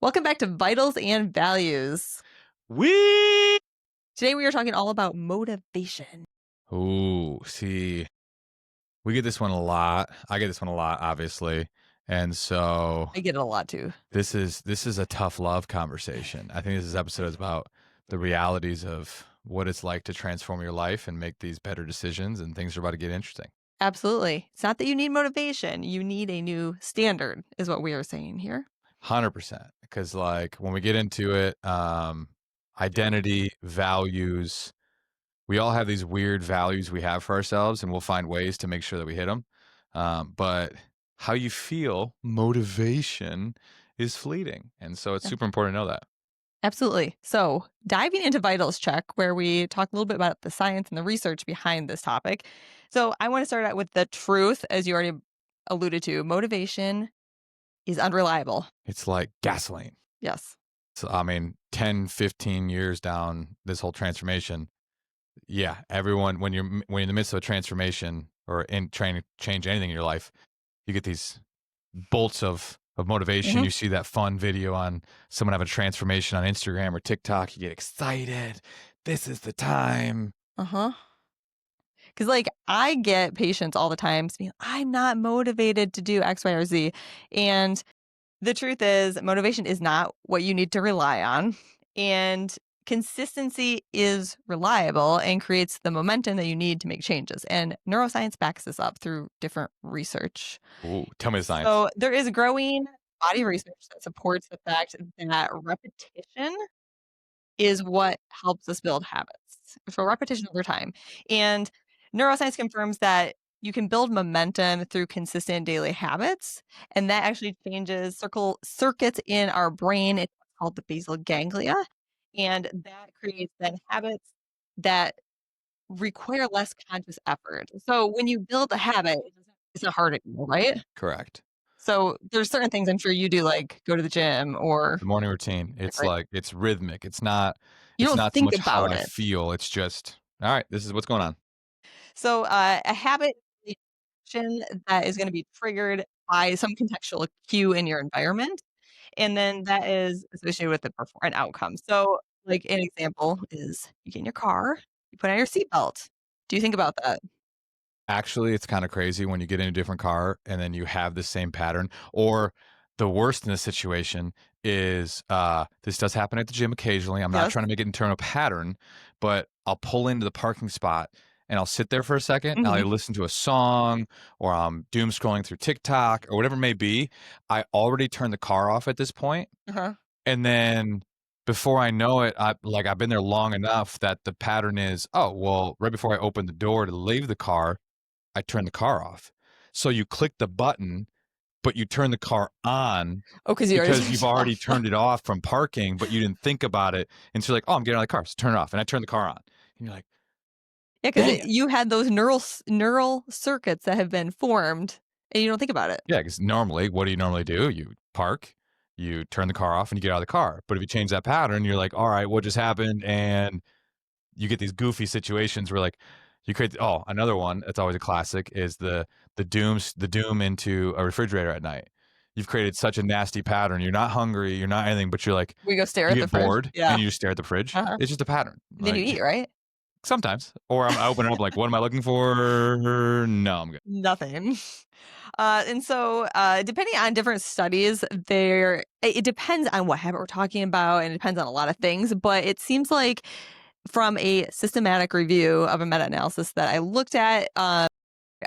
Welcome back to Vitals and Values. We Today we are talking all about motivation. Ooh, see, we get this one a lot. I get this one a lot, obviously. And so I get it a lot too. this is a tough love conversation. I think this episode is about the realities of what it's like to transform your life and make these better decisions, and things are about to get interesting. Absolutely. It's not that you need motivation. You need a new standard is what we are saying here. 100%. Because like when we get into it, identity, values, we all have these weird values we have for ourselves, and we'll find ways to make sure that we hit them. But how you feel, motivation is fleeting. And so it's Yeah. super important to know that. Absolutely. So diving into Vitals Check, where we talk a little bit about the science and the research behind this topic. So I want to start out with the truth, as you already alluded to. Motivation is unreliable. It's like gasoline. Yes. So, I mean, 10, 15 years down this whole transformation, yeah, everyone, when you're in the midst of a transformation or in trying to change anything in your life, you get these bolts of motivation. Mhm. You see that fun video on someone having a transformation on Instagram or TikTok, you get excited. This is the time. Uh-huh. Because, like, I get patients all the time saying, I'm not motivated to do X, Y, or Z. And the truth is, motivation is not what you need to rely on. And consistency is reliable and creates the momentum that you need to make changes. And neuroscience backs this up through different research. Ooh, tell me the science. So there is growing body of research that supports the fact that repetition is what helps us build habits. So repetition over time. And neuroscience confirms that you can build momentum through consistent daily habits, and that actually changes circuits in our brain. It's called the basal ganglia, and that creates then habits that require less conscious effort. So when you build a habit, it's not hard anymore, right? Correct. So there's certain things I'm sure you do, like go to the gym or The morning routine. It's different. like, it's rhythmic. It's not You don't so think much how about I it. feel. It's just, all right, this is what's going on. So a habit action that is going to be triggered by some contextual cue in your environment, and then that is associated with an outcome. So, like an example is you get in your car, you put on your seatbelt. Do you think about that? Actually, it's kind of crazy when you get in a different car and then you have the same pattern. Or the worst in this situation is this does happen at the gym occasionally. I'm not Yes. trying to make it into a pattern, but I'll pull into the parking spot and I'll sit there for a second and Hmm. I'll listen to a song, or I'm doom scrolling through TikTok or whatever it may be. I already turned the car off at this point, Uh-huh. and then before I know it, I've been there long enough that the pattern is, oh, well, right before I open the door to leave the car, I turn the car off. So you click the button, but you turn the car on Oh, because you already because turned you've it already off. turned it off from parking, but you didn't think about it. And so you're like, oh, I'm getting out of the car. So turn it off. And I turn the car on. And you're like, Yeah, because dang it. you had those neural circuits that have been formed, and you don't think about it. Yeah, because normally, what do you normally do? You park, you turn the car off, and you get out of the car. But if you change that pattern, you're like, all right, what just happened? And you get these goofy situations where like you create, oh, another one that's always a classic is the doom into a refrigerator at night. You've created such a nasty pattern. You're not hungry, you're not anything, but you're like, We go stare you at the get fridge. bored Yeah. and you just stare at the fridge. Uh-huh. It's just a pattern. Then you Like eat, right? sometimes. Or I open it up like, what am I looking for? No, I'm good. Nothing. And so, depending on different studies, it depends on what habit we're talking about, and it depends on a lot of things. But it seems like from a systematic review of a meta-analysis that I looked at,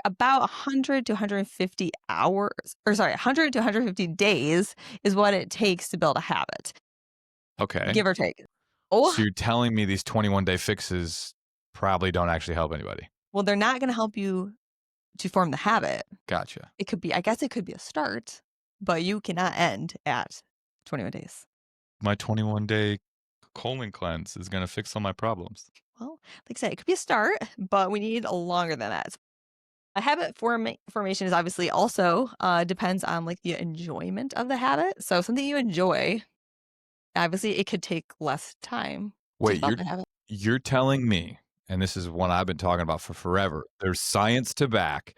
about 100 to 150 hours, or sorry, 100 to 150 days is what it takes to build a habit, Okay. give or take. Oh, So you're telling me these 21-day fixes probably don't actually help anybody. well, they're not going to help you to form the habit. Gotcha. It could be, I guess it could be a start, but you cannot end at 21 days. My 21-day colon cleanse is going to fix all my problems. Well, like I said, it could be a start, but we need longer than that. A habit formation is obviously also depends on like the enjoyment of the habit. So something you enjoy, obviously, it could take less time to Wait, develop a habit. you're telling me, and this is one I've been talking about for forever, there's science to back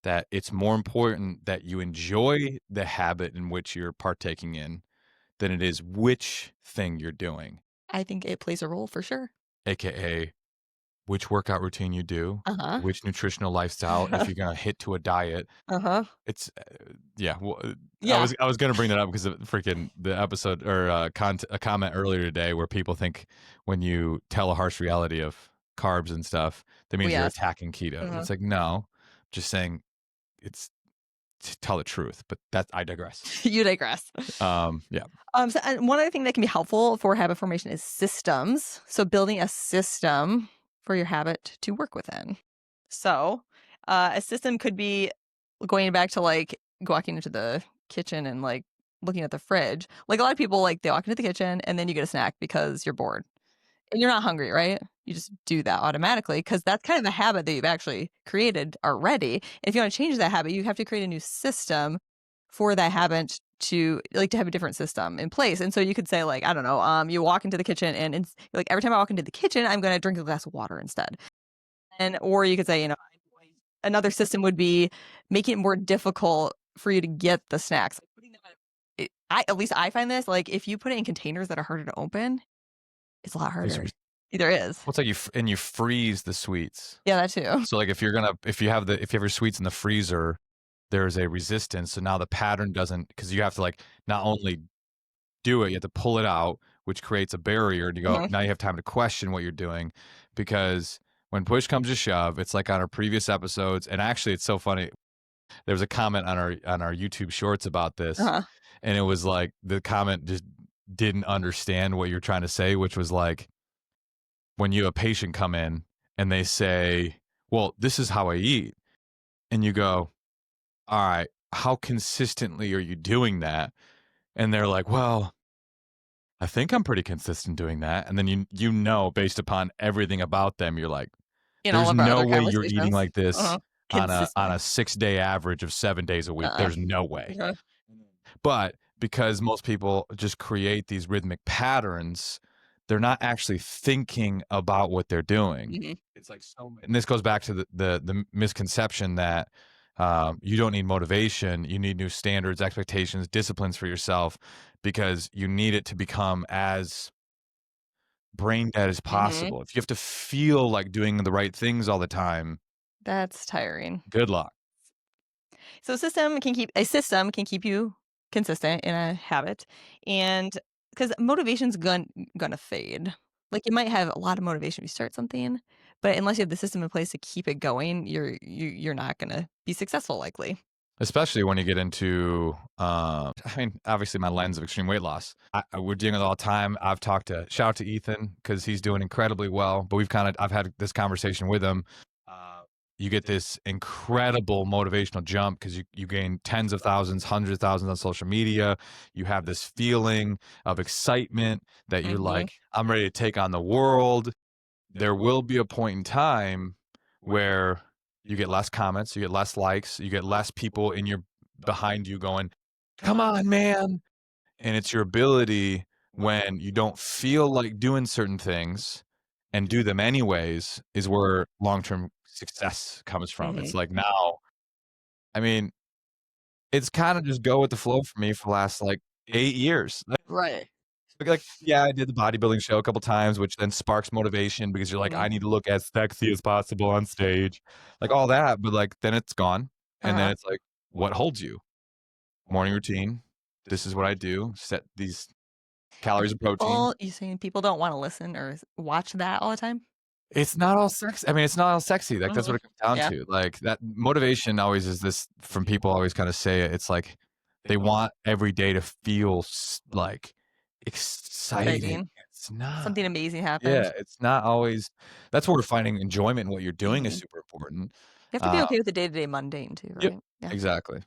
that it's more important that you enjoy the habit in which you're partaking in than it is which thing you're doing, I think it plays a role for sure. aka which workout routine you do, Uh-huh. which nutritional lifestyle, if you're gonna hit to a diet. Uh-huh. It's yeah. Well, Yeah. I was gonna bring that up because of freaking the episode or a comment earlier today where people think when you tell a harsh reality of carbs and stuff, that Oh, means you're yes. attacking keto. Mhm. It's like no, just saying it's to tell the truth. But that I digress. You digress. Yeah. And one other thing that can be helpful for habit formation is systems. So building a system for your habit to work within. So a system could be going back to like walking into the kitchen and like looking at the fridge. Like a lot of people like they walk into the kitchen and then you get a snack because you're bored and you're not hungry, right? You just do that automatically because that's kind of the habit that you've actually created already. If you want to change that habit, you have to create a new system for that habit to have a different system in place. And so you could say like, I don't know, you walk into the kitchen and it's like every time I walk into the kitchen, I'm going to drink a glass of water instead. And or you could say, another system would be making it more difficult for you to get the snacks. Like putting them at least I find this like if you put it in containers that are harder to open, it's a lot These harder. are- There is. Well, it's like and you freeze the sweets. Yeah, that too. So like if you have your sweets in the freezer, there's a resistance. So now the pattern doesn't because you have to like not only do it, you have to pull it out, which creates a barrier. And you go Mhm. now you have time to question what you're doing because when push comes to shove, it's like on our previous episodes. And actually, it's so funny. There was a comment on our YouTube Shorts about this, Uh-huh. and it was like the comment just didn't understand what you're trying to say, which was like when you have a patient come in and they say, "Well, this is how I eat," and you go, "All right, how consistently are you doing that?" And they're like, "Well, I think I'm pretty consistent doing that." And then you know based upon everything about them, you're like, In all "There's of our no other way you're eating conversations. like this Uh-huh. on Consistently. a 6-day average of 7 days a week. Uh-uh. There's no way." Uh-huh. But because most people just create these rhythmic patterns, they're not actually thinking about what they're doing. Mhm. It's like and this goes back to the misconception that you don't need motivation, you need new standards, expectations, disciplines for yourself because you need it to become as brain dead as Mhm. possible. If you have to feel like doing the right things all the time, That's tiring. good luck. So a system can keep you consistent in a habit, and because motivation's gonna fade. Like you might have a lot of motivation if you start something, but unless you have the system in place to keep it going, you're not gonna be successful likely. Especially when you get into, I mean, obviously my lens of extreme weight loss. We're doing it all the time. I've talked to shout out to Ethan because he's doing incredibly well. But I've had this conversation with him. Uh, you get this incredible motivational jump because you gain tens of thousands, hundreds of thousands on social media. You have this feeling of excitement that you're Mhm. like, I'm ready to take on the world. There will be a point in time where you get less comments, you get less likes, you get less people in your behind you going, "Come on, man." And it's your ability when you don't feel like doing certain things and do them anyways is where long-term success comes from. It's Mhm. like now, I mean, it's kind of just go with the flow for me for the last like 8 years. Right. Yeah, I did the bodybuilding show a couple times, which then sparks motivation because you're like, Mhm. I need to look as sexy as possible on stage, like all that. But like, then it's gone, and then Uh-huh. it's like, what holds you? Morning routine. This is what I do. Set these And calories of protein. you saying people don't wanna listen or watch that all the time? It's not all sexy. I mean, it's not all sexy. Like that's what Mhm. it comes down Yeah. to. Like that motivation always is this from people always kind of say it. It's like they want every day to feel like exciting. Exciting. It's not. Something amazing happened. Yeah, it's not always that's where finding enjoyment in what you're doing is Mhm. super important. You have to be Uh, okay with the day-to-day mundane too, yep, right? Yeah. exactly.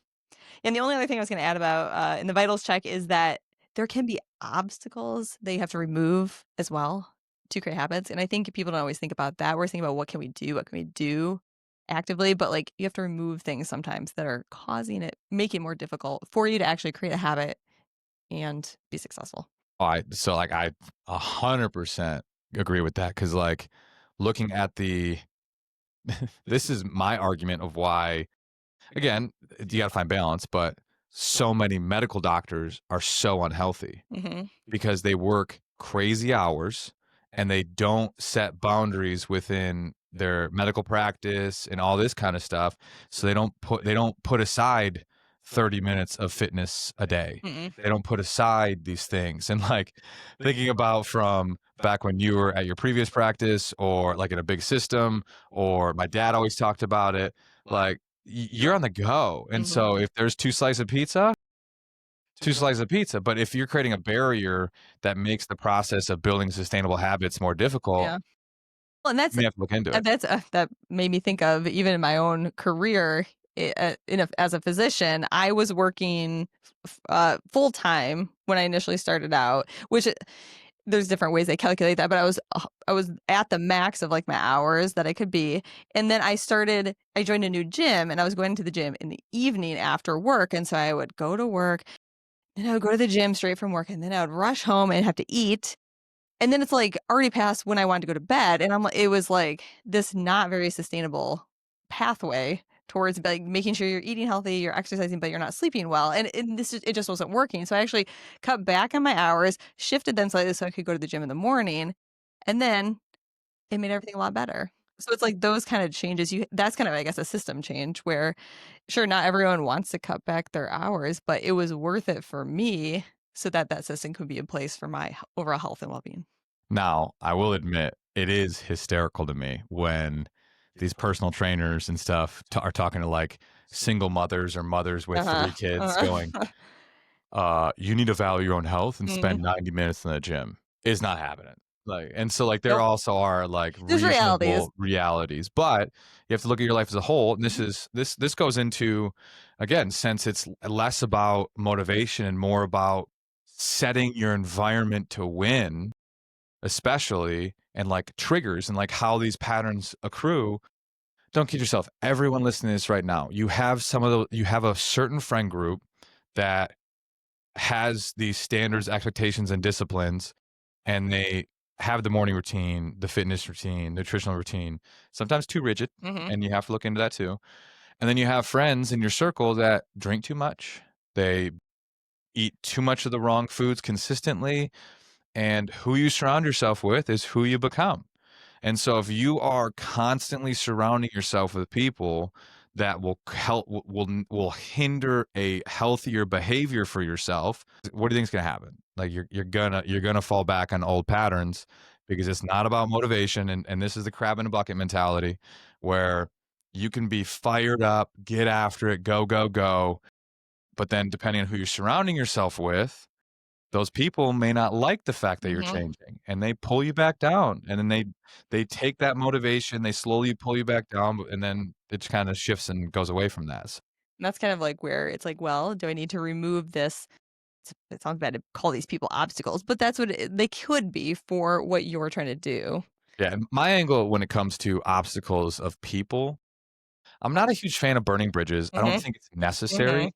And the only other thing I was gonna add about, in the vitals check is that there can be obstacles that you have to remove as well to create habits, and I think people don't always think about that. We're thinking about what can we do? What can we do actively? But, like, you have to remove things sometimes that are causing it make it more difficult for you to actually create a habit and be successful. I 100% agree with that because like looking at the this is my argument of why again you got to find balance, but so many medical doctors are so unhealthy Mhm. because they work crazy hours and they don't set boundaries within their medical practice and all this kind of stuff. So they don't put aside 30 minutes of fitness a day. Mm-mm. They don't put aside these things. And like thinking about from back when you were at your previous practice or like in a big system, or my dad always talked about it, like you're on the go. And Mhm. so if there's two slices of pizza, two slices of pizza. But if you're creating a barrier that makes the process of building sustainable habits more difficult, Yeah. Well, and that's you have to look into it. that made me think of even in my own career as a physician, I was working full time when I initially started out, which there's different ways they calculate that, but I was at the max of like my hours that I could be. And then I joined a new gym and I was going to the gym in the evening after work. And so I would go to work, then I would go to the gym straight from work, and then I would rush home and have to eat. And then it's like already past when I wanted to go to bed. And it was like this not very sustainable pathway towards like making sure you're eating healthy, you're exercising, but you're not sleeping well. It just wasn't working. So I actually cut back on my hours, shifted them slightly so I could go to the gym in the morning. And then it made everything a lot better. So it's like those kind of changes. That's kind of, I guess, a system change where sure, not everyone wants to cut back their hours, but it was worth it for me so that that system could be in place for my overall health and well-being. Now, I will admit, it is hysterical to me when these personal trainers and stuff are talking to like single mothers or mothers with Uh-huh. 3 kids going, Uh-huh. you need to value your own health and Mhm. spend 90 minutes in the gym. It's not happening. Like, and so like there Nope. also are like There's realities. reasonable realities, but you have to look at your life as a whole. And Mhm. this goes into, again, since it's less about motivation and more about setting your environment to win, especially, and like triggers and like how these patterns accrue. Don't kid yourself. Everyone listening to this right now, you have a certain friend group that has these standards, expectations, and disciplines, and they have the morning routine, the fitness routine, nutritional routine, sometimes too rigid, Mhm. and you have to look into that too. And then you have friends in your circle that drink too much. They eat too much of the wrong foods consistently, and who you surround yourself with is who you become. And so if you are constantly surrounding yourself with people that will help will hinder a healthier behavior for yourself, what do you think is going to happen? Like you're going to fall back on old patterns because it's not about motivation, and this is the crab in a bucket mentality where you can be fired up, get after it, go go go, but then depending on who you're surrounding yourself with, those people may not like the fact that you're Mhm. changing, and they pull you back down, and then they take that motivation, they slowly pull you back down, and then it kind of shifts and goes away from that. And that's kind of like where it's like, well, do I need to remove this? It sounds bad to call these people obstacles, but that's what they could be for what you're trying to do. Yeah, and my angle when it comes to obstacles of people, I'm not a huge fan of burning bridges. I don't Mhm. think it's Mhm. necessary,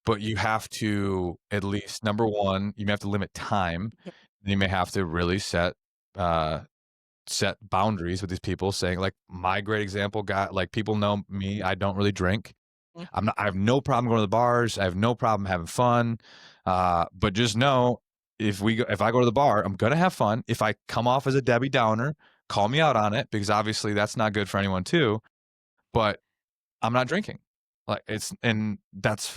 but you have to at least, number 1, you may have to limit time, Yep. you may have to really uh set boundaries with these people saying like my great example got like people know me, I don't really drink. Mhm. I have no problem going to the bars. I have no problem having fun. But just know if I go to the bar, I'm gonna have fun. If I come off as a Debbie Downer, call me out on it because obviously that's not good for anyone too. But I'm not drinking. Like and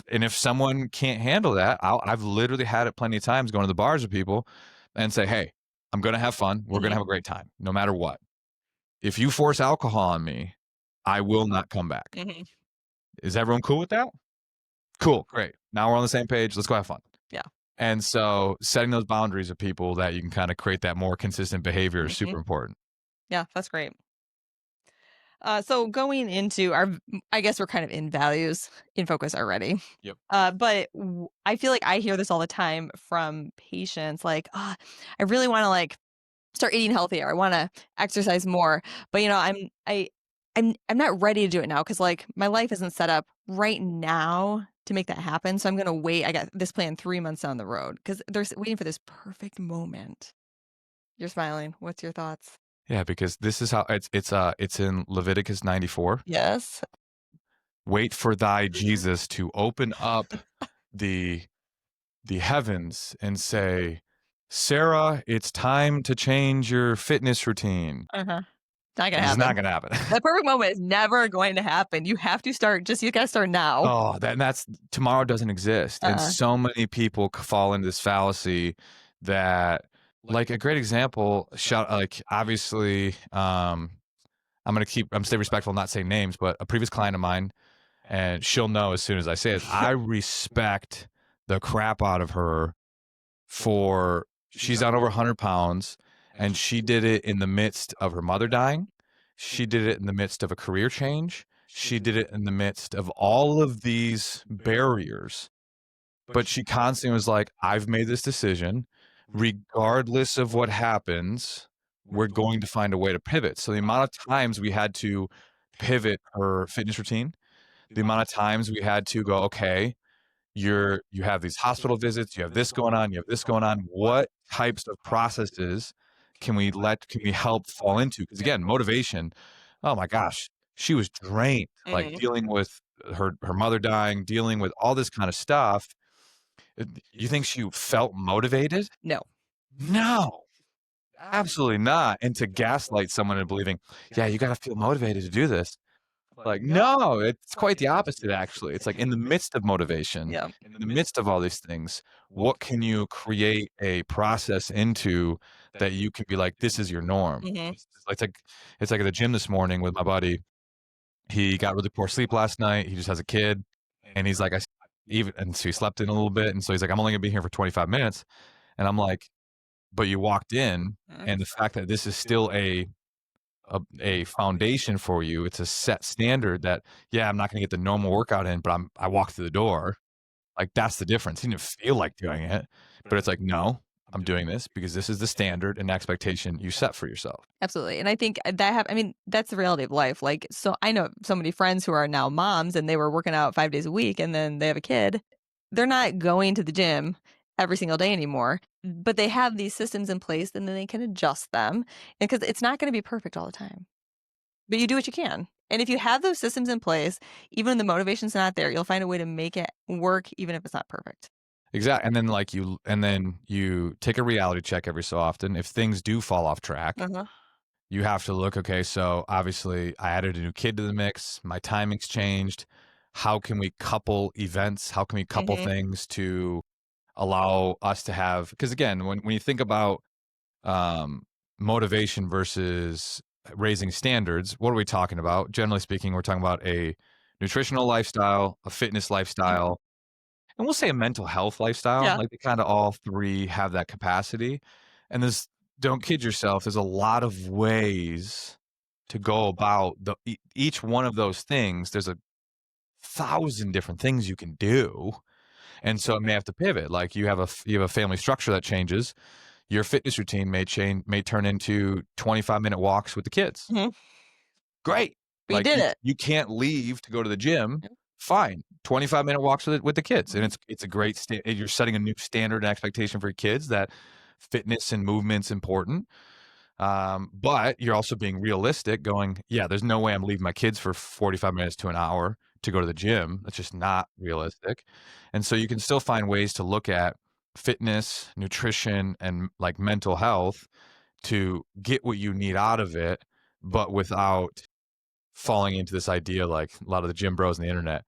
if someone can't handle that, I've literally had it plenty of times going to the bars with people and say, hey, I'm gonna have fun. We're gonna Mhm. have a great time, no matter what. If you force alcohol on me, I will not come back. Mhm. Is everyone cool with that? Cool, great. Now we're on the same page. Let's go have fun. Yeah. And so setting those boundaries with people that you can kind of create that more consistent behavior is super Mhm. important. Yeah, that's great. So going into I guess we're kind of in values in focus already. Yep. But I feel like I hear this all the time from patients, like, I really want to like start eating healthier. I want to exercise more, but I'm not ready to do it now because like my life isn't set up right now to make that happen. So I'm gonna wait. I got this plan 3 months down the road because they're waiting for this perfect moment. You're smiling. What's your thoughts? Yeah, because this is how it's in Leviticus 94. Yes. Wait for thy Jesus to open up the heavens and say, Sarah, it's time to change your fitness routine. Uh-huh. Not gonna It's not happen. gonna happen. That perfect moment is never going to happen. You have to start. You gotta start now. Oh, that's tomorrow doesn't exist, and Uh, so many people fall into this fallacy that, like a great example, like obviously, I'm stay respectful, not say names, but a previous client of mine, and she'll know as soon as I say it. I respect the crap out of her for she's on over 100 pounds, and she did it in the midst of her mother dying. She did it in the midst of a career change. She did it in the midst of all of these barriers. But she constantly was like, I've made this decision. Regardless of what happens, we're going to find a way to pivot. So the amount of times we had to pivot her fitness routine, the amount of times we had to go, okay, you have these hospital visits, you have this going on, you have this going on. What types of processes can we help fall into? Because again, motivation, oh my gosh, she was drained, like mhm. dealing with her mother dying, dealing with all this kind of stuff. You think she felt motivated? No. No, absolutely not. And to gaslight someone into believing, yeah, you got to feel motivated to do this. Like, no, it's quite the opposite, actually. It's like in the midst of motivation, Yeah. in the midst of all these things, what can you create a process into that you can be like, this is your norm? Mhm. It's like at the gym this morning with my buddy. He got really poor sleep last night. He just has a kid, and he's like, even and so he slept in a little bit, and so he's like, I'm only gonna be here for 25 minutes, and I'm like, but you walked in, Mhm. and the fact that this is still a foundation for you. It's a set standard that, yeah, I'm not gonna get the normal workout in, but I walk through the door. Like, that's the difference. He didn't feel like doing it, but it's like, no, I'm doing this because this is the standard and expectation you set for yourself. Absolutely. And I think I mean, that's the reality of life. Like, so I know so many friends who are now moms and they were working out 5 days a week and then they have a kid. They're not going to the gym every single day anymore, but they have these systems in place and then they can adjust them because it's not going to be perfect all the time, but you do what you can. And if you have those systems in place, even when the motivation's not there, you'll find a way to make it work, even if it's not perfect. Exactly. And then you take a reality check every so often. If things do fall off track, Uh-huh. you have to look, okay, so obviously I added a new kid to the mix, my timing's changed. How can we couple events? How can we couple Hmm. things to allow us to have, because again, when you think about um, motivation versus raising standards, what are we talking about? Generally speaking, we're talking about a nutritional lifestyle, a fitness lifestyle, and we'll say a mental health lifestyle. Yeah. Like they kind of all three have that capacity. And don't kid yourself, there's a lot of ways to go about each one of those things. There's 1,000 different things you can do, and so it may have to pivot. Like you have a family structure that changes. Your fitness routine may turn into 25-minute walks with the kids. Hmm. Great. But you Like did it. you can't leave to go to the gym. Fine. 25-minute walks with the kids. And Mhm. it's a great you're setting a new standard and expectation for your kids that fitness and movement's important. But you're also being realistic, going, yeah, there's no way I'm leaving my kids for 45 minutes to an hour to go to the gym. That's just not realistic. And so you can still find ways to look at fitness, nutrition, and like mental health to get what you need out of it, but without falling into this idea like a lot of the gym bros on the internet.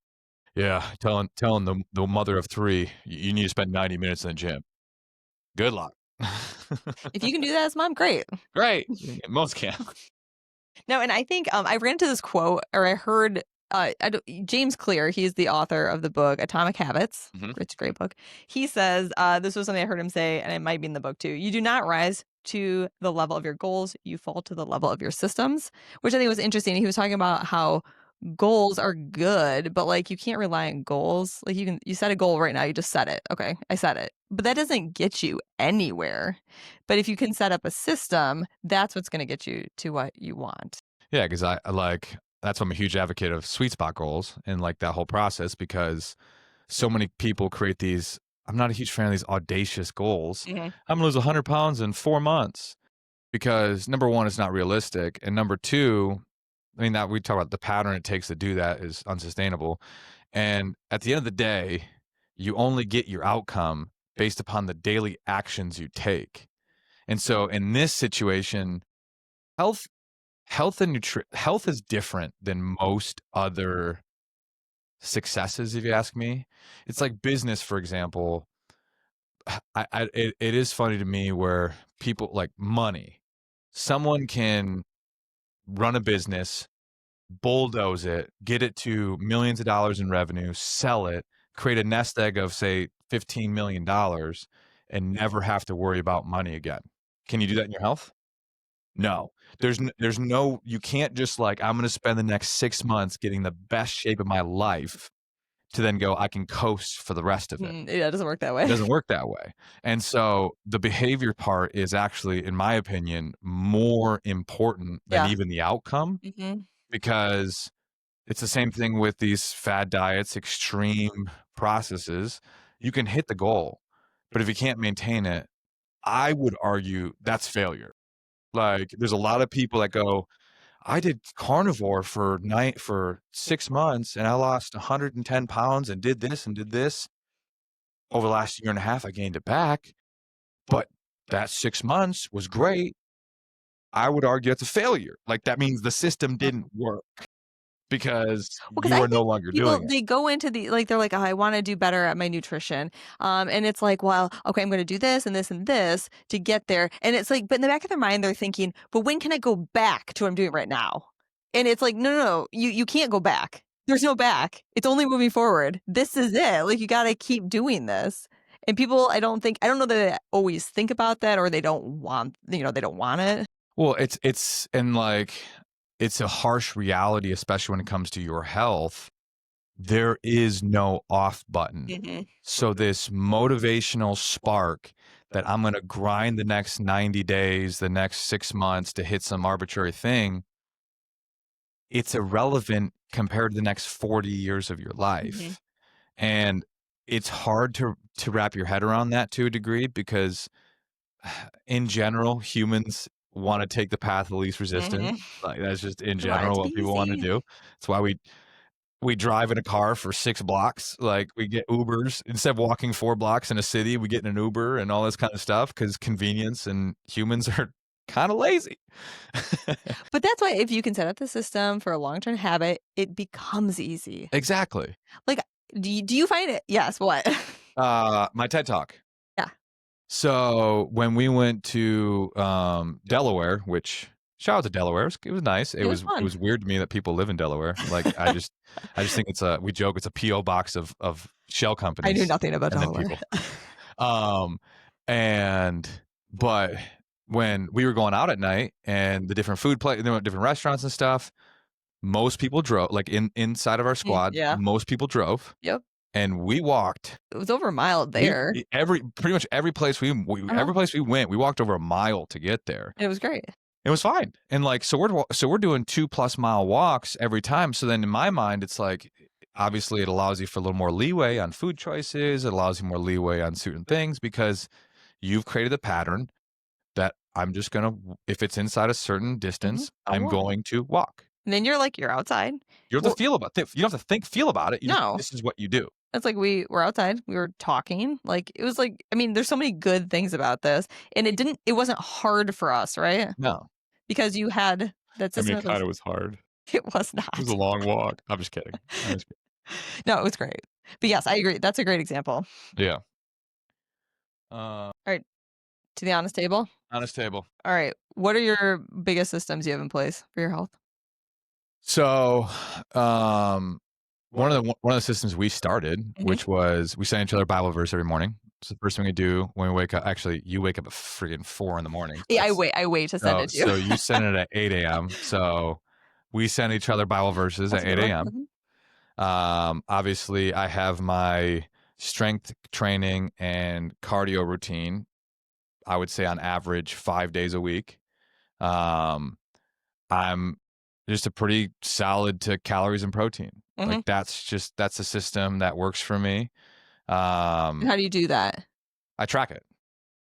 Yeah, telling the mother of three, you need to spend 90 minutes in the gym. Good luck. If you can do that as mom, great. Great. Most can. No, and I think I ran into this quote, or I heard James Clear. He's the author of the book Atomic Habits. Mhm. It's a great book. He says this was something I heard him say, and it might be in the book too. You do not rise to the level of your goals; you fall to the level of your systems, which I think was interesting. He was talking about how goals are good, but like you can't rely on goals. Like you set a goal right now, you just set it. Okay, I set it. But that doesn't get you anywhere. But if you can set up a system, that's what's going to get you to what you want. Yeah, because I like that's why I'm a huge advocate of sweet spot goals and like that whole process because so many people create these. I'm not a huge fan of these audacious goals. Hmm. I'm gonna lose 100 pounds in 4 months because number one, it's not realistic, and number two, I mean that we talk about the pattern it takes to do that is unsustainable. And at the end of the day, you only get your outcome based upon the daily actions you take. And so in this situation, health health is different than most other successes, if you ask me. It's like business, for example. It is funny to me where people like money. Someone can run a business, bulldoze it, get it to millions of dollars in revenue, sell it, create a nest egg of say $15 million, and never have to worry about money again. Can you do that in your health? No. There's no, you can't just like, I'm going to spend the next 6 months getting the best shape of my life to then go, I can coast for the rest of it. Yeah, it doesn't work that It way. doesn't work that way. And so the behavior part is actually, in my opinion, more important than Yeah. even the outcome, because it's the same thing with these fad diets, extreme processes. You can hit the goal, but if you can't maintain it, I would argue that's failure. Like, there's a lot of people that go, I did carnivore for 6 months and I lost 110 pounds and did this and did this. Over the last year and a half, I gained it back, but that 6 months was great. I would argue it's a failure. Like, that means the system didn't work because Well, because you I are no think longer people doing it. they go into the like they're like, oh, I want to do better at my nutrition, and it's like, well, okay, I'm going to do this and this and this to get there, and it's like, but in the back of their mind, they're thinking, but when can I go back to what I'm doing right now? And it's like, no, no, no, you can't go back. There's no back. It's only moving forward. This is it. Like you got to keep doing this. And people, I don't know that they always think about that, or they don't want, they don't want it. Well, it's and like, it's a harsh reality, especially when it comes to your health. There is no off button. So this motivational spark that I'm going to grind the next 90 days, the next 6 months to hit some arbitrary thing, it's irrelevant compared to the next 40 years of your life. And it's hard to wrap your head around that to a degree, because in general, humans want to take the path of least resistance. Like, that's just in I want it general to what be people want to easy. do. That's why we drive in a car for 6 blocks. Like, we get Ubers instead of walking 4 blocks in a city. We get in an Uber and all this kind of stuff because convenience, and humans are kind of lazy. But that's why if you can set up the system for a long-term habit, it becomes easy. Exactly. Like, do you find it? Yes. What? My TED Talk. Yeah. So when we went to Delaware, which, shout out to Delaware, it was nice. It was was fun. weird to me that people live in Delaware. Like, I just think we joke it's a PO box of shell companies. I knew nothing about and then Delaware. people. But when we were going out at night and the different different restaurants and stuff, most people drove. Like, inside of our squad, Yeah. most people drove. Yep. And we walked. It was over a mile there. Pretty much every place we went, we walked over a mile to get there. It was great. It was fine. And like, so we're doing 2+ mile walks every time. So then in my mind, it's like, obviously it allows you for a little more leeway on food choices. It allows you more leeway on certain things because you've created a pattern that I'm just going to, if it's inside a certain distance, I'm going to walk. And then you're outside. You don't have to feel about it. You don't have to feel about it. No. This is what you do. It's like we were outside, we were talking. Like, it was like, I mean, there's so many good things about this. And it wasn't hard for us, right? No. Because you had that system. I mean, it kind of was hard. It was not. It was a long walk. I'm just kidding. No, it was great. But yes, I agree. That's a great example. Yeah. All right. To the honest table. Honest table. All right. What are your biggest systems you have in place for your health? So, one of the systems we started, which was, we send each other a Bible verse every morning. It's the first thing we do when we wake up. Actually, you wake up at freaking 4 a.m. Yeah, I wait to send it to you. So you send it at 8 a.m. So we send each other Bible verses at 8 a.m. Obviously, I have my strength training and cardio routine, I would say on average 5 days a week. I'm just a pretty solid to calories and protein. Like, that's a system that works for me. How do you do that? I track it,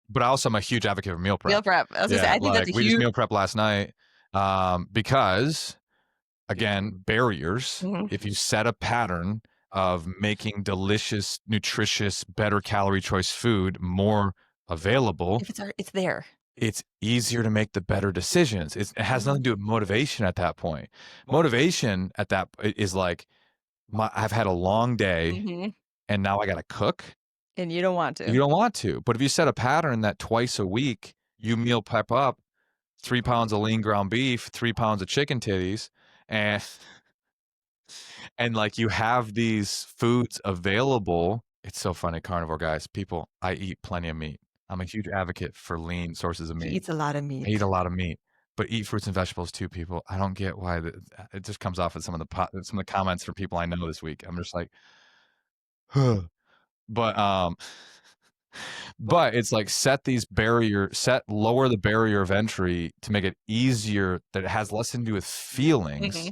but I also am a huge advocate of meal prep. Meal prep. I was gonna say, I think that's a we huge. just meal prep last night because, again, barriers. If you set a pattern of making delicious, nutritious, better calorie choice food more available, If it's there. it's easier to make the better decisions. It has nothing to do with motivation at that point. Motivation at that is like, I've had a long day Mm-hmm. and now I got to cook. And you don't want You to. don't want to. But if you set a pattern that twice a week you meal prep up 3 pounds of lean ground beef, 3 pounds of chicken titties, and like you have these foods available. It's so funny, carnivore guys. People, I eat plenty of meat. I'm a huge advocate for lean sources of He meat. eats a lot of I meat. eat a lot of meat, but eat fruits and vegetables too, people. I don't get why it just comes off in some of the comments from people I know this week. I'm just like, but it's like lower the barrier of entry to make it easier, that it has less to do with feelings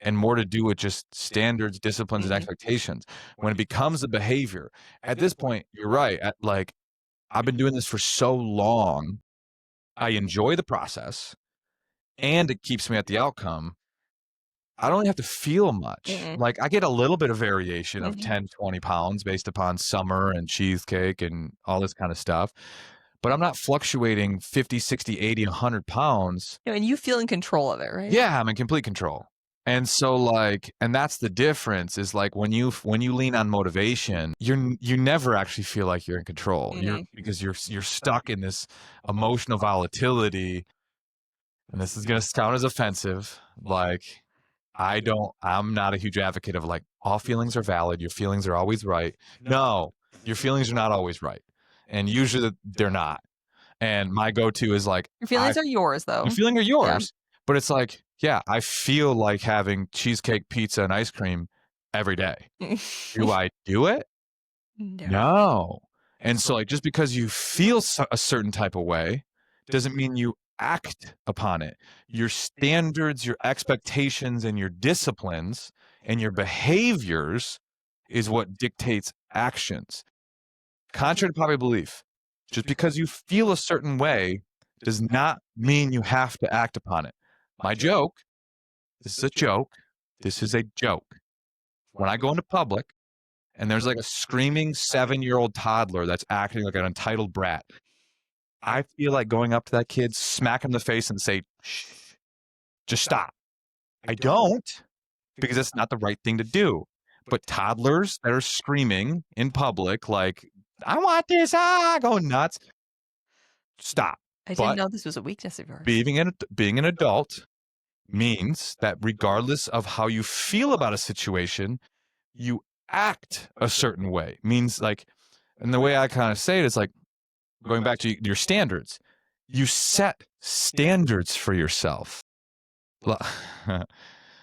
and more to do with just standards, disciplines, and expectations. When it becomes a behavior, at this point, you're right. Like, I've been doing this for so long, I enjoy the process and it keeps me at the outcome. I don't have to feel much. Like, I get a little bit of variation of 10, 20 pounds based upon summer and cheesecake and all this kind of stuff. But I'm not fluctuating 50, 60, 80, 100 pounds. And you feel in control of it, right? Yeah, I'm in complete control. And so, like, and that's the difference, is like when you lean on motivation, you never actually feel like you're in control. Because you're stuck in this emotional volatility. And this is going to sound as offensive. Like, I'm not a huge advocate of like, all feelings are valid. Your feelings are always right. No, your feelings are not always right. And usually they're not. And my go-to is like, Your feelings are yours, though. your feelings are yours. But it's like, yeah, I feel like having cheesecake, pizza, and ice cream every day. Do I do it? No. And so, like, just because you feel a certain type of way doesn't mean you act upon it. Your standards, your expectations, and your disciplines and your behaviors is what dictates actions. Contrary to popular belief, just because you feel a certain way does not mean you have to act upon it. My joke, this is a joke. This is a joke. When I go into public and there's like a screaming 7-year-old toddler that's acting like an entitled brat, I feel like going up to that kid, smack him in the face and say, shh, just stop. I don't, because it's not the right thing to do. But toddlers that are screaming in public, like, I want this, go nuts, stop. I didn't know this was a weakness of yours. Being an adult means that regardless of how you feel about a situation, you act a certain way. Means like, and the way I kind of say it is like, going back to your standards, you set standards for yourself.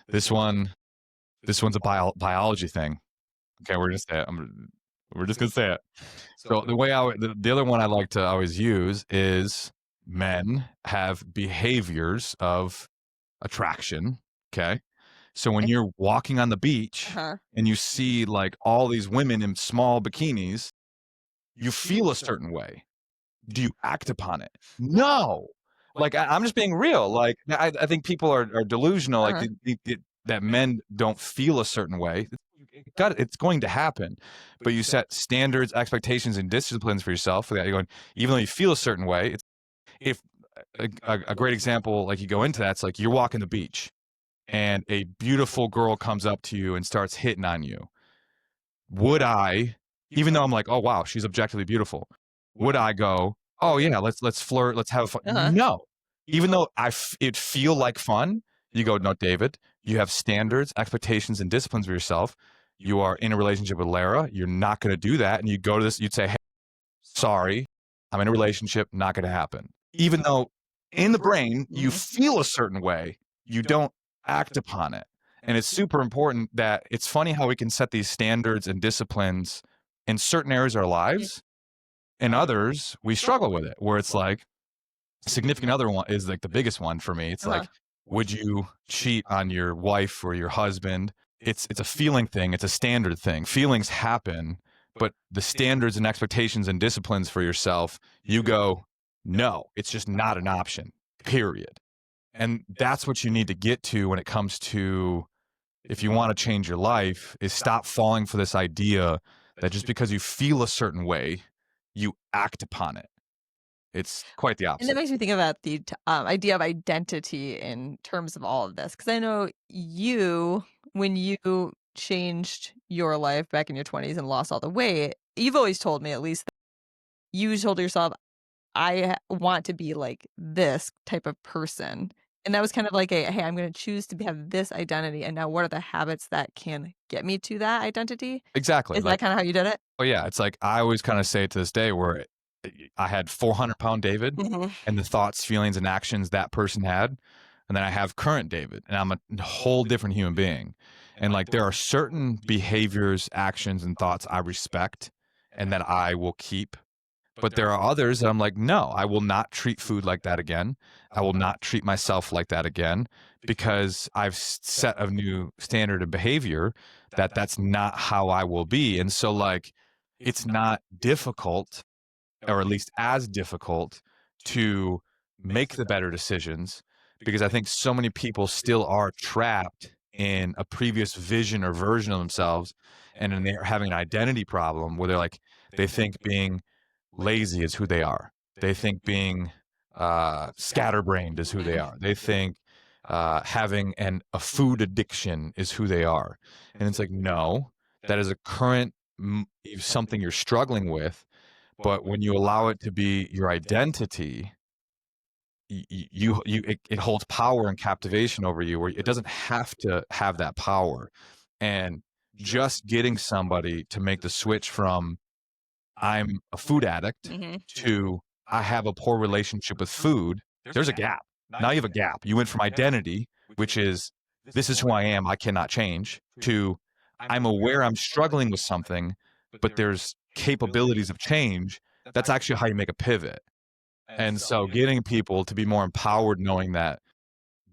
This one's a biology thing. Okay, we're just gonna say it. So the way the other one I like to always use is, men have behaviors of attraction. Okay. So when you're walking on the beach and you see like all these women in small bikinis, you feel a certain way. Do you act upon it? No. Like, I'm just being real. Like, I think people are delusional. Like, that men don't feel a certain way. It's going to happen. But you set standards, expectations, and disciplines for yourself. For that, you're going, even though you feel a certain way, if a great example, like, you go into that, it's like you're walking the beach and a beautiful girl comes up to you and starts hitting on you. Would I, even though I'm like, oh wow, she's objectively beautiful, would I go, oh yeah, let's flirt, let's have fun? No. Even though it feel like fun, you go, no, David, you have standards, expectations, and disciplines for yourself. You are in a relationship with Lara. You're not going to do that. And you go to this, you'd say, hey, sorry, I'm in a relationship, not going to happen. Even though in the brain, you feel a certain way, you don't act upon it. And it's super important that, it's funny how we can set these standards and disciplines in certain areas of our lives. In others, we struggle with it, where it's like, significant other one is like the biggest one for me. It's like, would you cheat on your wife or your husband? It's a feeling thing. It's a standard thing. Feelings happen, but the standards and expectations and disciplines for yourself, you go, no, it's just not an option, period. And that's what you need to get to when it comes to if you want to change your life, is stop falling for this idea that just because you feel a certain way, you act upon it. It's quite the And that opposite. makes me think about the idea of identity in terms of all of this. Because I know you, when you changed your life back in your 20s and lost all the weight, you've always told me, at least, that you told yourself, I want to be like this type of person. And that was kind of like a, hey, I'm going to choose to have this identity. And now what are the habits that can get me to that identity? Exactly. Is that Like, kind of how you did it? oh yeah, it's like I always kind of say to this day where I had 400-pound David Mhm. and the thoughts, feelings, and actions that person had, and then I have current David, and I'm a whole different human being. And like there are certain behaviors, actions, and thoughts I respect and that I will keep. But there are others that I'm like, no, I will not treat food like that again. I will not treat myself like that again because I've set a new standard of behavior that that's not how I will be. And so like it's not difficult, or at least as difficult, to make the better decisions because I think so many people still are trapped in a previous vision or version of themselves, and then they're having an identity problem where they're like, they think being lazy is who they are. They think being scatterbrained is who they are. They think having a food addiction is who they are. And it's like, no, that is a current something you're struggling with. But when you allow it to be your identity, it holds power and captivation over you where it doesn't have to have that power. And just getting somebody to make the switch from I'm a food addict Mhm. to I have a poor relationship with food, there's a gap. Now you have a gap. You went from identity, which is this is who I am, I cannot change, to I'm aware I'm struggling with something, but there's capabilities of change. That's actually how you make a pivot. And so getting people to be more empowered knowing that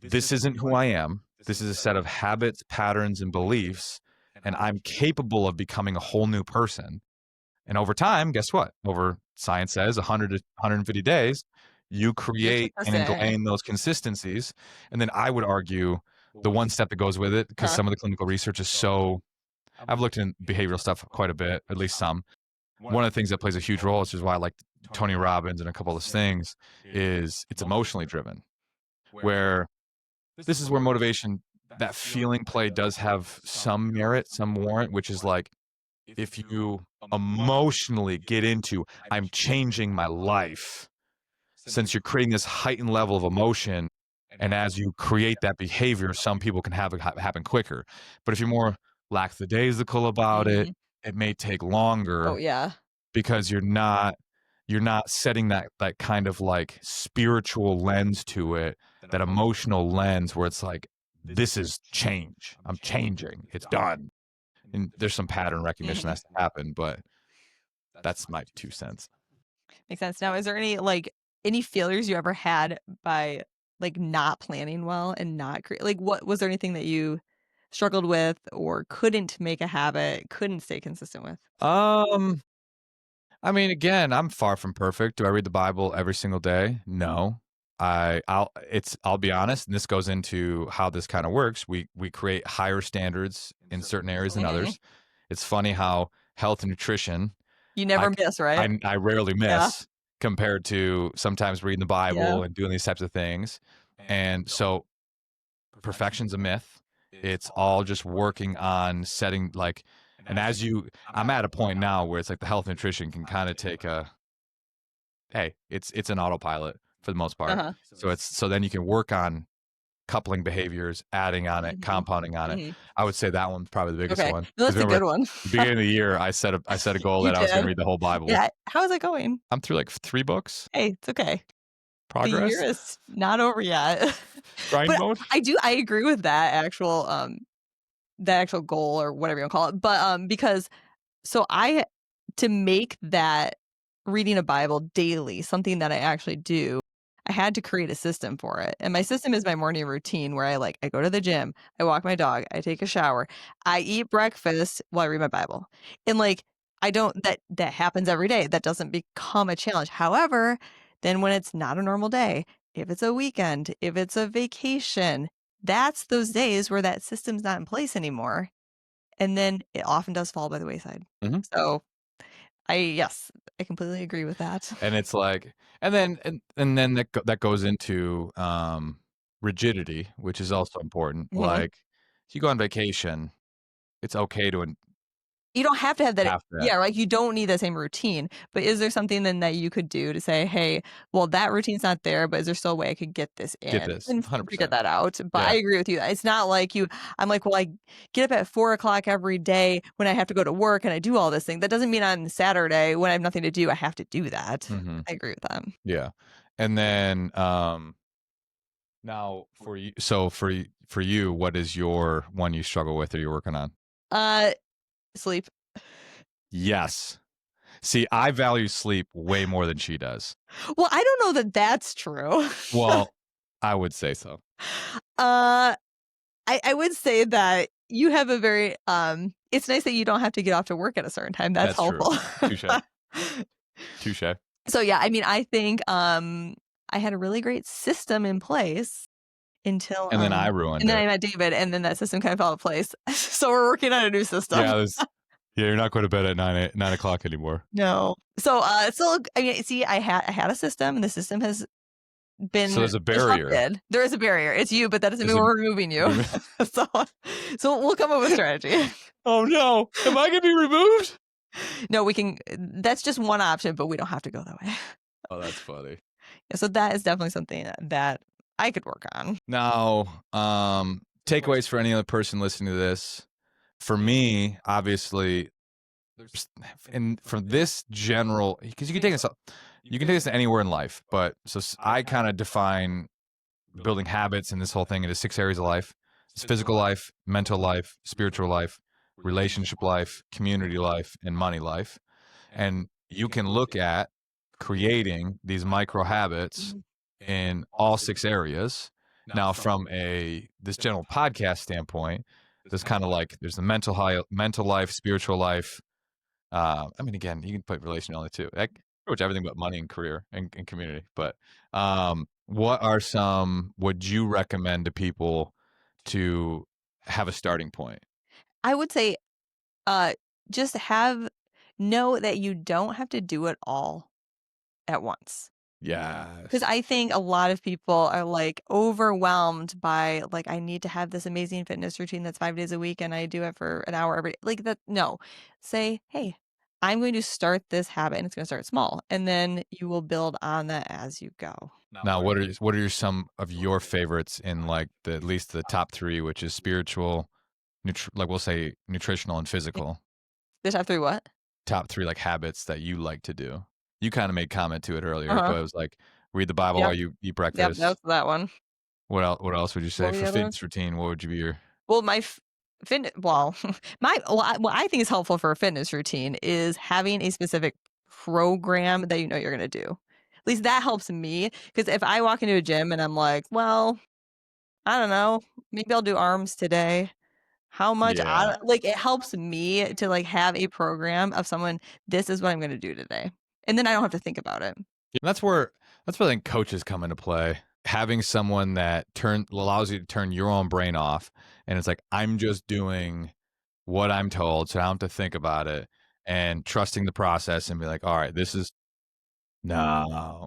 this isn't who I am. This is a set of habits, patterns, and beliefs, and I'm capable of becoming a whole new person. And over time, guess what? Over science says 100 to 150 days, you You're create and consistent. ingrain those consistencies. And then I would argue the one step that goes with it, because Huh. some of the clinical research is so, I've looked in behavioral stuff quite a bit, at least some. One of the things that plays a huge role, which is why I like Tony Robbins and a couple of those things, is it's emotionally driven, where this is where motivation, that feeling play does have some merit, some warrant, which is like, if you emotionally get into I'm changing my life, since you're creating this heightened level of emotion, and as you create that behavior, some people can have it happen quicker. But if you're more lackadaisical about it, Mhm. it may take Oh, longer yeah. because you're not setting that kind of like spiritual lens to it, that emotional lens where it's like this is change. I'm changing. It's done. And there's some pattern recognition that Mhm. has to happen, but that's my 2 cents. Makes sense. Now, is there any failures you ever had by, like, not planning well and not like, what was there anything that you struggled with or couldn't make a habit, couldn't stay consistent with? Um, I mean, again, I'm far from perfect. Do I read the Bible every single day? No. I'll be honest, and this goes into how this kind of works. We create higher standards in certain areas than Mhm. others. It's funny how health and nutrition You I never c- miss, right? I rarely Yeah. miss compared to sometimes reading the Yeah. Bible and doing these types of things. And so perfection's a myth. It's all just working on setting like, and as you, I'm at a point now where it's like the health nutrition can kind of take a, hey, it's an autopilot for the most part. Uh-huh. So then you can work on coupling behaviors, adding on it, Mhm. compounding on it. Mhm. I would say that one's probably the biggest Okay. one. No, Because that's a remember, good one. the beginning of the year, I set a goal You that I was going to did. read the whole Bible. Yeah. How is it going? I'm through like 3 books. Hey, it's okay. The year Progress, is not over yet. grind But mode. I agree with that actual goal or whatever you wanna call it. But, because so I to make that reading a Bible daily something that I actually do, I had to create a system for it. And my system is my morning routine where I go to the gym, I walk my dog, I take a shower, I eat breakfast while I read my Bible. And like I don't that happens every day. That doesn't become a challenge. However, then when it's not a normal day, if it's a weekend, if it's a vacation, that's those days where that system's not in place anymore, and then it often does fall by the wayside. Mhm. So, yes, I completely agree with that. And it's like, and then that goes into rigidity, which is also important. Mhm. Like, if you go on vacation, it's okay to You don't have to have that. have that. Yeah, like, you don't need the same routine, but is there something then that you could do to say, "Hey, well, that routine's not there, but is there still a way I could get this Get in?" this, And figure 100%. that out, but I Yeah. agree with you. It's not like I'm like, "Well, I get up at 4 o'clock every day when I have to go to work and I do all this thing." That doesn't mean on Saturday when I have nothing to do, I have to do that. Hmm. I agree with that. Yeah. And then now for you, so for you, what is your one you struggle with or you're working on? Uh, Sleep. Yes. See, I value sleep way more than she does. Well, I don't know that that's true. Well, I would say so. Uh I would say that you have a very, it's nice that you don't have to get off to work at a certain time, that's That's true. helpful. Touche. Touche. So, yeah, I mean, I think, I had a really great system in place until, And then I ruined and then it. I met David, and then that system kind of fell into place. So we're working on a new system. Yeah, yeah, you're not going to bed at 9 o'clock anymore. No. So, I mean, see, I had a system, and the system has So been there's a barrier. disrupted. There is a barrier. It's you, but that doesn't Is mean it we're removing you. So so we'll come up with a strategy. Oh no. Am I gonna be removed? No, we can that's just one option, but we don't have to go that way. Oh, that's funny. Yeah, so that is definitely something that I could work on. Now, takeaways for any other person listening to this. For me, obviously, and from this general, because you can take this to anywhere in life, but I kind of define building habits and this whole thing into 6 areas of life. It's physical life, mental life, spiritual life, relationship life, community life, and money life. And you can look at creating these micro habits Mhm. in all 6 areas. Now, from this general podcast standpoint, there's kind of like there's the mental life, spiritual life. I mean, again, you can put relational on it too. Like, pretty much everything but money and career and community. But what are some would you recommend to people to have a starting point? I would say, uh, just know that you don't have to do it all at once. Because Yes. I think a lot of people are, like, overwhelmed by, like, "I need to have this amazing fitness routine that's 5 days a week, and I do it for an hour every," like, that no. Say, "Hey, I'm going to start this habit," and it's gonna start small, and then you will build on that as you go. Now, what are some of your favorites in like at least the top three, which is spiritual, like we'll say nutritional and physical. The top 3 what? Top three like habits that you like to do. You kind of made comment to it earlier, Uh-huh. but it was like read the Bible while Yep. you eat Yep, breakfast. that's that one. What else? What else would you What say were for the other ones? fitness routine? What would you be your Well, my well, what I think is helpful for a fitness routine is having a specific program that you know you're gonna do. At least that helps me, because if I walk into a gym and I'm like, "Well, I don't know, maybe I'll do arms today." How much yeah? like, it helps me to, like, have a program of someone, "This is what I'm gonna do today." And then I don't have to think about it. Yeah, that's where I think coaches come into play. Having someone that allows you to turn your own brain off, and it's like I'm just doing what I'm told, so I don't have to think about it, and trusting the process and be like, all right, this is no.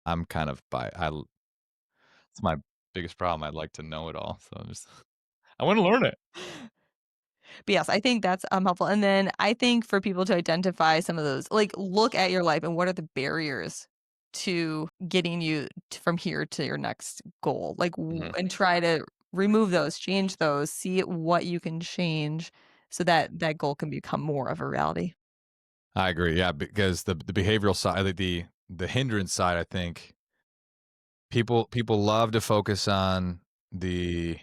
I'm kind of it's my biggest problem. I'd like to know it all, so I want to learn it. But yes, I think that's helpful. And then I think for people to identify some of those, like look at your life and what are the barriers to getting you from here to your next goal, like, Mhm. and try to remove those, change those, see what you can change so that that goal can become more of a reality. I agree. Yeah, because the behavioral side, the hindrance side, I think people love to focus on the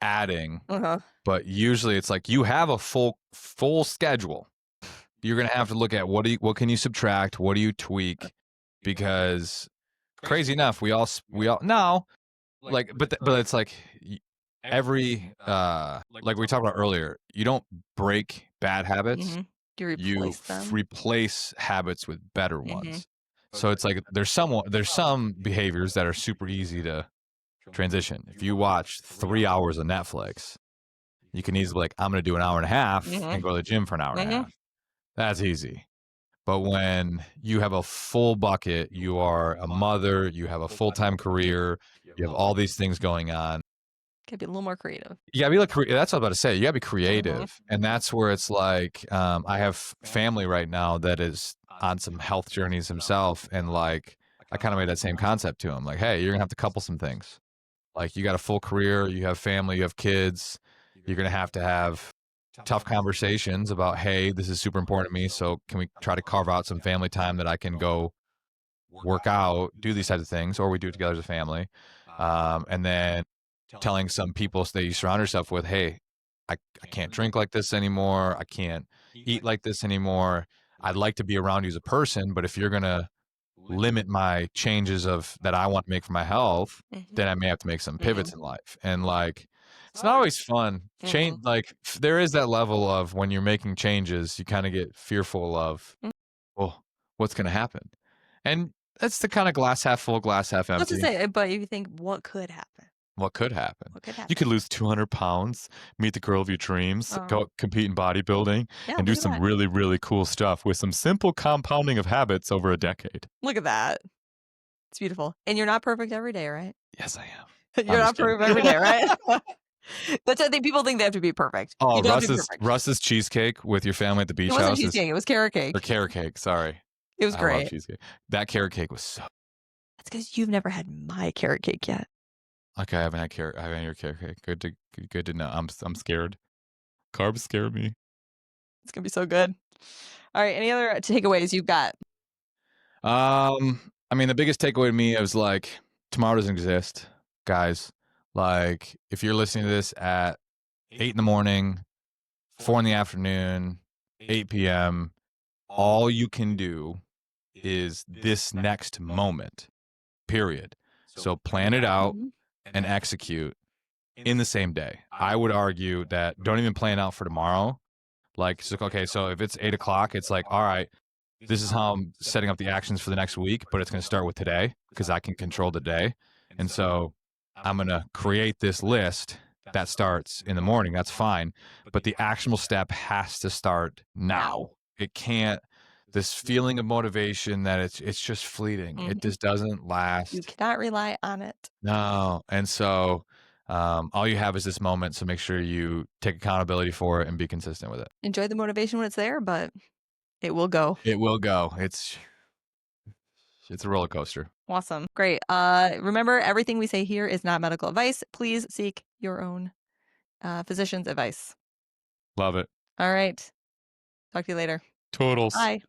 adding, Uh-huh. but usually it's like you have a full schedule. You're gonna have to look at what can you subtract, what do you tweak, because crazy enough, we all no like but it's like every like we talked about earlier, you don't break bad habits, Hmm. You you replace them. replace habits with better Hmm. ones. So it's like there's some behaviors that are super easy to transition. If you watch 3 hours of Netflix, you can easily be like, I'm going to do an hour and a half and Mhm. go to the gym for an hour and a Mhm. half. That's easy. But when you have a full bucket, you are a mother, you have a full-time career, you have all these things going on. Could be a little more creative. You gotta be like, that's what I was about to say. You gotta be Mhm. creative. And that's where it's like, I have family right now that is on some health journeys himself. And like, I kind of made that same concept to him. Like, hey, you're gonna have to couple some things. Like, you got a full career, you have family, you have kids. You're gonna have to have tough conversations about, hey, this is super important to me. So can we try to carve out some family time that I can go work out, do these types of things, or we do it together as a family. And then telling some people that you surround yourself with, hey, I can't drink like this anymore. I can't eat like this anymore. I'd like to be around you as a person, but if you're gonna limit my changes of that I want to make for my health, Mhm. then I may have to make some pivots Mhm. in life. And like, it's not always fun. Change, Mhm. like, there is that level of when you're making changes, you kind of get fearful of, Mm. well, what's gonna happen? And that's the kind of glass half full, glass half Let's just empty. say, but you think what could happen? What could happen? What could You happen? could lose 200 pounds, meet the girl of your dreams, Oh, go compete in bodybuilding, yeah, and do look at some that. really, really cool stuff with some simple compounding of habits over a decade. Look at that. It's beautiful. And you're not perfect every day, right? Yes, I am. You're I'm just not kidding. perfect every day, right? That's I think people think they have to be perfect. Oh, You don't have to be perfect. Russ's cheesecake with your family at the It beach wasn't house is, cheesecake, it was carrot or cake. carrot cake. Sorry, It was I love great. cheesecake. That carrot cake was so That's because you've never had my carrot cake yet. okay. I haven't had your carrot cake. Good to know. I'm scared. Carbs scare me. It's gonna be so good. All right, any other takeaways you've got? I mean, the biggest takeaway to me was like, tomorrow doesn't exist, guys. Like, if you're listening to this at 8 in the morning, 4 in the afternoon, 8 p.m., all you can do is this next moment, period. So plan it out Mhm. and execute in the same day. I would argue that don't even plan out for tomorrow. Like, it's like, okay, so if it's 8 o'clock, it's like, all right, this is how I'm setting up the actions for the next week, but it's going to start with today because I can control the day. And so I'm going to create this list that starts in the morning. That's fine. But the actionable step has to start now. Now. It can't, this feeling of motivation that it's just fleeting. It Mhm. just doesn't You last. cannot rely on it. No. And so all you have is this moment. So make sure you take accountability for it and be consistent with it. Enjoy the motivation when it's there, but it will go. It will go. It's a roller coaster. Awesome. Great. Remember, everything we say here is not medical advice. Please seek your own physician's advice. Love it. All right. Talk to you later. Toodles. Bye.